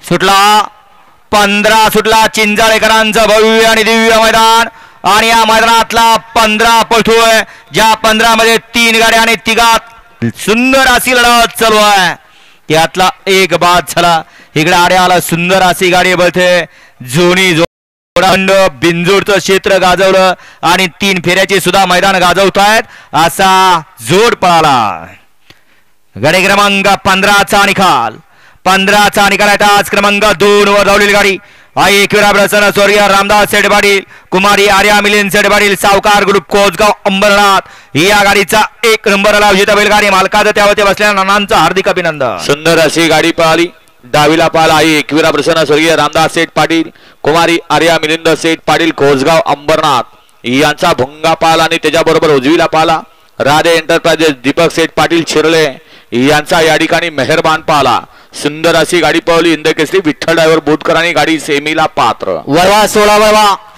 सुटला 15 सुटला चिंचाळेकरांचं भव्य आणि दिव्य मैदान आणि या मैदानातला 15 पळतोय ज्या 15 मध्ये 3 गाड्या आणि तिघात सुंदर अशी लढत चालू आहे त्यातला एक बाद झाला इकडे आड्याला सुंदर अशी गाडी बळते जोनी जोडंड बिंजोडचं क्षेत्र गाजवलं आणि 3 फेऱ्याचे सुद्धा मैदान गाजवतायत असा जोड पळाला गाडी क्रमांक 15चा निकाल 15चा निकाल आहे आज क्रमांक 2 वर धावलेली गाडी आई एकविरा प्रसन्न स्वर्गीय रामदास सेठ पाटील कुमारी आर्या मिलिंद सेठ पाटील सावकार ग्रुप कोसगाव अंबरनाथ या गाडीचा 1 नंबरला विजेता बैलगाडी मालकाचं त्यावरती बसलेल्या नानांचं हार्दिक अभिनंदन सुंदर अशी गाडी पळाली डावीला पाला आई एकविरा प्रसन्न स्वर्गीय रामदास सेठ पाटील कुमारी आर्या मिलिंद सेठ पाटील कोसगाव अंबरनाथ यांचा भुंगा पाला आणि त्याच्याबरोबर उजवीला पाला राधे एंटरप्राइजेस दीपक सेठ पाटील शिरले यांचा या ठिकाणी मेहरबान पाला सुंदर अशी गाडी पळवली इंदकेसरी विठ्ठल ड्रायव्हर बोधकरांनी गाडी सेमीला पात्र वळवा 16 वळवा